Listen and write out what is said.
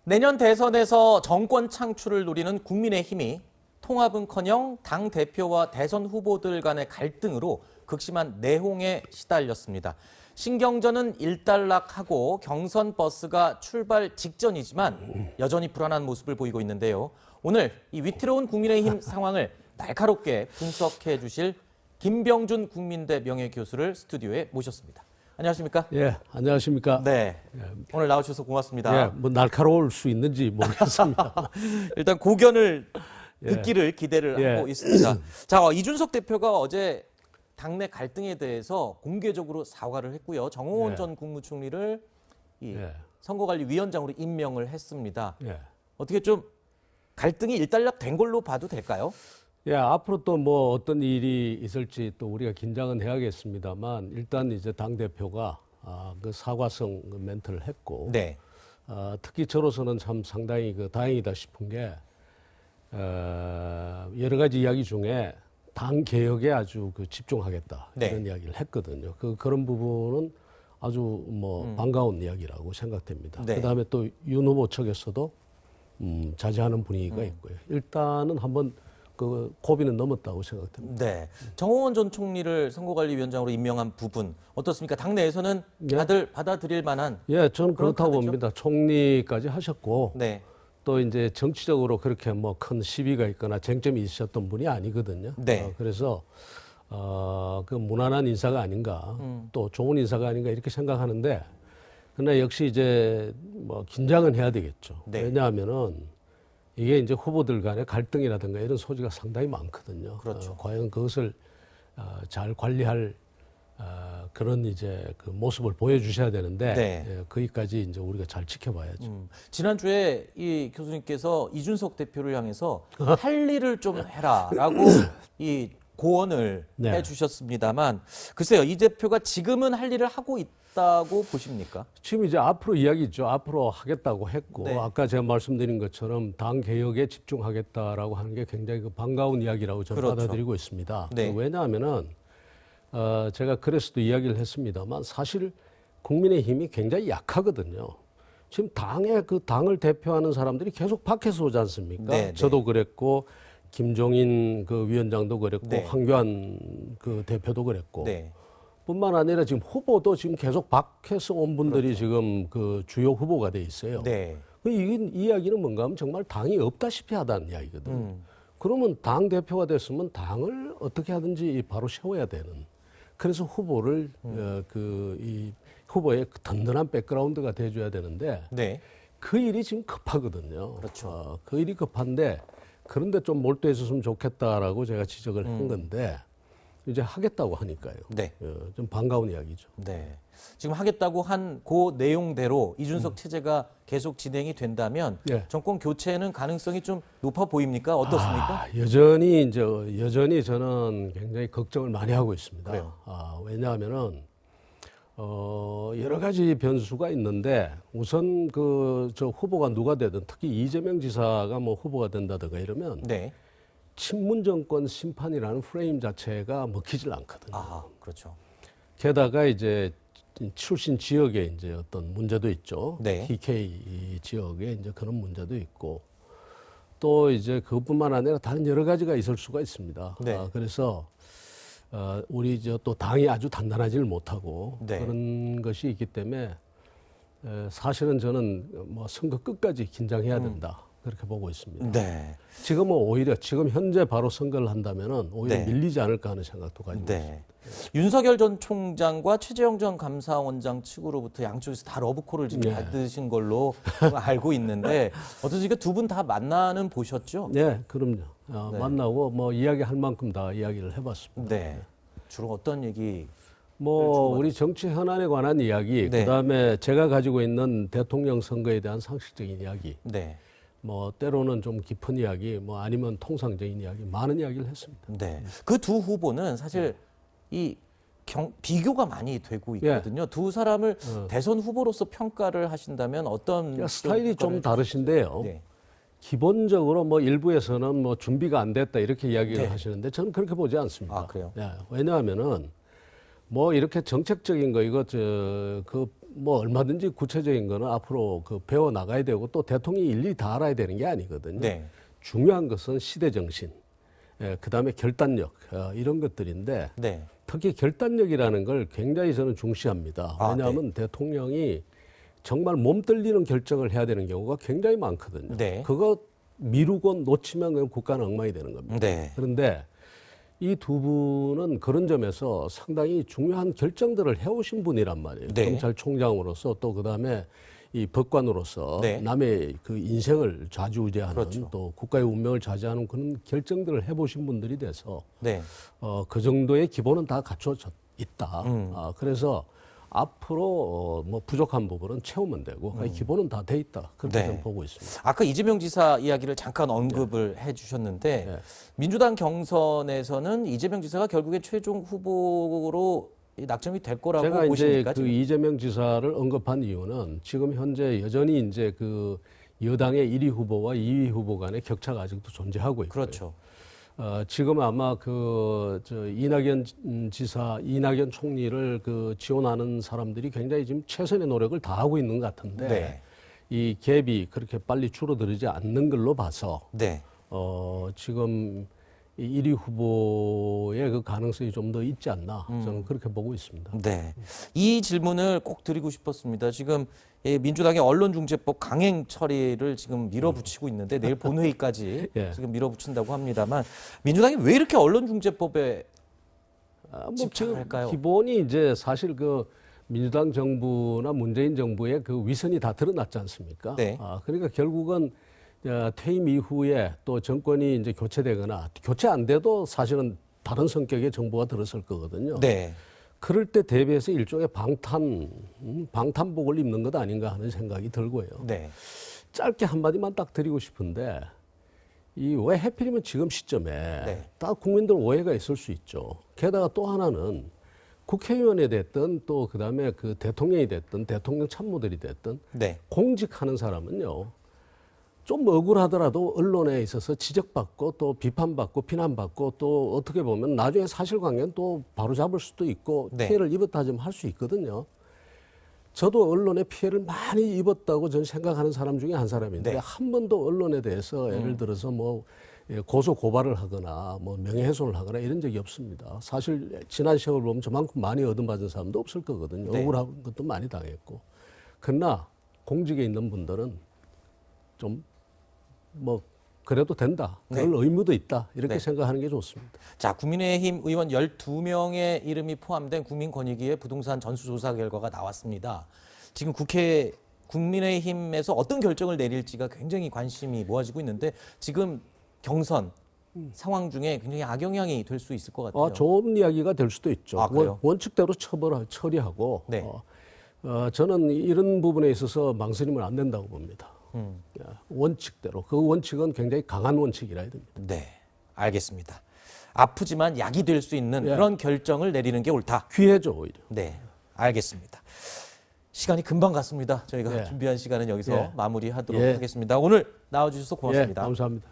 내년 대선에서 정권 창출을 노리는 국민의힘이 통합은커녕 당 대표와 대선 후보들 간의 갈등으로 극심한 내홍에 시달렸습니다. 신경전은 일단락하고 경선 버스가 출발 직전이지만 여전히 불안한 모습을 보이고 있는데요. 오늘 이 위태로운 국민의힘 상황을 날카롭게 분석해 주실 김병준 국민대 명예교수를 스튜디오에 모셨습니다. 안녕하십니까? 예, 안녕하십니까? 네, 오늘 나와주셔서 고맙습니다. 예, 뭐 날카로울 수 있는지 모르겠습니다. 일단 고견을 듣기를 기대를 예. 하고 있습니다. 자, 이준석 대표가 어제 당내 갈등에 대해서 공개적으로 사과를 했고요. 정홍원 예. 전 국무총리를 이 예. 선거관리위원장으로 임명을 했습니다. 예. 어떻게 좀 갈등이 일단락된 걸로 봐도 될까요? 예, 앞으로 또 뭐 어떤 일이 있을지 또 우리가 긴장은 해야겠습니다만 일단 이제 당 대표가 그 사과성 멘트를 했고, 네. 특히 저로서는 참 상당히 다행이다 싶은 게 여러 가지 이야기 중에 당 개혁에 아주 집중하겠다 네. 이런 이야기를 했거든요. 그런 부분은 아주 뭐 반가운 이야기라고 생각됩니다. 네. 그다음에 또 윤 후보 측에서도 자제하는 분위기가 있고요. 일단은 한번 고비는 넘었다고 생각됩니다. 네. 정홍원 전 총리를 선거관리위원장으로 임명한 부분 어떻습니까? 당내에서는 다들 받아들일 만한. 예, 저는 그런 그렇다고 카드죠? 봅니다. 총리까지 하셨고 네. 또 이제 정치적으로 그렇게 뭐 큰 시비가 있거나 쟁점이 있으셨던 분이 아니거든요. 네. 그래서 그 무난한 인사가 아닌가, 또 좋은 인사가 아닌가 이렇게 생각하는데, 그러나 역시 이제 뭐 긴장은 해야 되겠죠. 네. 왜냐하면은 이게 이제 후보들 간의 갈등이라든가 이런 소지가 상당히 많거든요. 그렇죠. 과연 그것을 잘 관리할 그런 이제 그 모습을 보여주셔야 되는데, 네. 예, 거기까지 이제 우리가 잘 지켜봐야죠. 지난주에 이 교수님께서 이준석 대표를 향해서 할 일을 좀 해라라고 이 고언을 네. 해주셨습니다만, 글쎄요, 이 대표가 지금은 할 일을 하고 있다고 보십니까? 지금 이제 앞으로 이야기죠. 앞으로 하겠다고 했고, 네. 아까 제가 말씀드린 것처럼 당 개혁에 집중하겠다라고 하는 게 굉장히 반가운 이야기라고 저는 그렇죠. 받아들이고 있습니다. 네. 왜냐하면은 제가 그래서도 이야기를 했습니다만 사실 국민의힘이 굉장히 약하거든요. 지금 당을 대표하는 사람들이 계속 밖에서 오지 않습니까? 네, 네. 저도 그랬고 김종인 그 위원장도 그랬고 네. 황교안 그 대표도 그랬고. 네. 뿐만 아니라 지금 후보도 지금 계속 밖에서 온 분들이 지금 그 주요 후보가 돼 있어요. 그렇죠. 네. 이 이야기는 뭔가 하면 정말 당이 없다시피 하다는 이야기거든요. 그러면 당 대표가 됐으면 당을 어떻게 하든지 바로 세워야 되는. 그래서 후보를 이 후보의 든든한 백그라운드가 돼줘야 되는데 네. 그 일이 지금 급하거든요. 그렇죠. 그 일이 급한데 그런데 좀 몰두했었으면 좋겠다라고 제가 지적을 한 건데 이제 하겠다고 하니까요. 네. 좀 반가운 이야기죠. 네. 지금 하겠다고 한 그 내용대로 이준석 체제가 계속 진행이 된다면 예. 정권 교체는 가능성이 좀 높아 보입니까? 어떻습니까? 여전히 저는 굉장히 걱정을 많이 하고 있습니다. 그래요? 왜냐하면은 여러 가지 변수가 있는데 우선 저 후보가 누가 되든 특히 이재명 지사가 뭐 후보가 된다든가 이러면 네. 친문 정권 심판이라는 프레임 자체가 먹히질 않거든요. 아, 그렇죠. 게다가 이제 출신 지역에 이제 어떤 문제도 있죠. 네. TK 지역에 이제 그런 문제도 있고 또 이제 그것뿐만 아니라 다른 여러 가지가 있을 수가 있습니다. 네. 그래서 우리 또 당이 아주 단단하지를 못하고 네. 그런 것이 있기 때문에 사실은 저는 뭐 선거 끝까지 긴장해야 된다. 그렇게 보고 있습니다. 네. 지금은 오히려 지금 현재 바로 선거를 한다면은 오히려 네. 밀리지 않을까 하는 생각도 가지고 있습니다. 네. 윤석열 전 총장과 최재형 전 감사원장 측으로부터 양쪽에서 다 러브콜을 지금 네. 받으신 걸로 알고 있는데 어떠십니까? 두 분 다 만나는 보셨죠? 네, 그럼요. 네. 만나고 뭐 이야기할 만큼 다 이야기를 해봤습니다. 네. 주로 어떤 얘기? 뭐 우리 정치 현안에 관한 이야기, 네. 그다음에 제가 가지고 있는 대통령 선거에 대한 상식적인 이야기, 네. 뭐 때로는 좀 깊은 이야기, 뭐 아니면 통상적인 이야기, 많은 이야기를 했습니다. 네. 그 두 후보는 사실 이 비교가 많이 되고 있거든요. 두 사람을 대선 후보로서 평가를 하신다면 어떤 그러니까 스타일이 좀 평가를 다르신데요. 네. 기본적으로 뭐 일부에서는 뭐 준비가 안 됐다 이렇게 이야기를 네. 하시는데 저는 그렇게 보지 않습니다. 아, 그래요? 네, 왜냐하면은 뭐 이렇게 정책적인 거 이거 그 뭐 얼마든지 구체적인 거는 앞으로 그 배워 나가야 되고 또 대통령이 일일이 다 알아야 되는 게 아니거든요. 네. 중요한 것은 시대 정신, 그다음에 결단력 이런 것들인데 네. 특히 결단력이라는 걸 굉장히 저는 중시합니다. 아, 왜냐하면 대통령이 정말 몸 떨리는 결정을 해야 되는 경우가 굉장히 많거든요. 네. 그거 미루고 놓치면 그냥 국가는 엉망이 되는 겁니다. 네. 그런데 이 두 분은 그런 점에서 상당히 중요한 결정들을 해오신 분이란 말이에요. 네. 경찰총장으로서 또 그다음에 이 법관으로서 네. 남의 그 인생을 좌지우지하는 그렇죠. 또 국가의 운명을 좌지하는 그런 결정들을 해보신 분들이 돼서 네. 그 정도의 기본은 다 갖춰져 있다. 그래서 앞으로 뭐 부족한 부분은 채우면 되고 거의 기본은 다 돼 있다. 그렇게 네. 저는 보고 있습니다. 아까 이재명 지사 이야기를 잠깐 언급을 해주셨는데 네. 민주당 경선에서는 이재명 지사가 결국에 최종 후보로 낙점이 될 거라고 제가 보십니까? 이제 그 지금? 이재명 지사를 언급한 이유는 지금 현재 여전히 이제 그 여당의 1위 후보와 2위 후보 간의 격차가 아직도 존재하고 있고요. 그렇죠. 지금 아마 이낙연 지사, 이낙연 총리를 그 지원하는 사람들이 굉장히 지금 최선의 노력을 다하고 있는 것 같은데 네. 이 갭이 그렇게 빨리 줄어들지 않는 걸로 봐서 네. 지금 이 1위 후보의 그 가능성이 좀 더 있지 않나 저는 그렇게 보고 있습니다. 네. 이 질문을 꼭 드리고 싶었습니다. 지금 민주당의 언론중재법 강행 처리를 지금 밀어붙이고 있는데 내일 본회의까지 예. 지금 밀어붙인다고 합니다만 민주당이 왜 이렇게 언론중재법에 뭐 집착을 할까요? 기본이 이제 사실 그 민주당 정부나 문재인 정부의 그 위선이 다 드러났지 않습니까? 네. 그러니까 결국은 퇴임 이후에 또 정권이 이제 교체되거나 교체 안 돼도 사실은 다른 성격의 정부가 들었을 거거든요. 네. 그럴 때 대비해서 일종의 방탄복을 입는 것 아닌가 하는 생각이 들고요. 네. 짧게 한마디만 딱 드리고 싶은데 이 왜 하필이면 지금 시점에 네. 딱 국민들 오해가 있을 수 있죠. 게다가 또 하나는 국회의원이 됐든 또 그다음에 그 대통령이 됐든 대통령 참모들이 됐든 네. 공직하는 사람은요. 좀 억울하더라도 언론에 있어서 지적받고 또 비판받고 비난받고 또 어떻게 보면 나중에 사실관계는 또 바로잡을 수도 있고 네. 피해를 입었다 좀 할 수 있거든요. 저도 언론에 피해를 많이 입었다고 저는 생각하는 사람 중에 한 사람인데 네. 한 번도 언론에 대해서 예를 들어서 뭐 고소 고발을 하거나 뭐 명예훼손을 하거나 이런 적이 없습니다. 사실 지난 세월 보면 저만큼 많이 얻어맞은 사람도 없을 거거든요. 네. 억울한 것도 많이 당했고. 그러나 공직에 있는 분들은 좀 뭐 그래도 된다. 그럴 의무도 있다. 이렇게 네. 생각하는 게 좋습니다. 자, 국민의힘 의원 12명의 이름이 포함된 국민권익위의 부동산 전수조사 결과가 나왔습니다. 지금 국민의힘에서 어떤 결정을 내릴지가 굉장히 관심이 모아지고 있는데 지금 경선 상황 중에 굉장히 악영향이 될 수 있을 것 같아요. 좋은 이야기가 될 수도 있죠. 아, 그래요? 원칙대로 처리하고 네. 저는 이런 부분에 있어서 망설이면 안 된다고 봅니다. 원칙대로. 그 원칙은 굉장히 강한 원칙이라야 됩니다. 네, 알겠습니다. 아프지만 약이 될 수 있는 예. 그런 결정을 내리는 게 옳다. 귀해져 오히려. 네, 알겠습니다. 시간이 금방 갔습니다. 저희가 예. 준비한 시간은 여기서 예. 마무리하도록 예. 하겠습니다. 오늘 나와주셔서 고맙습니다. 예, 감사합니다.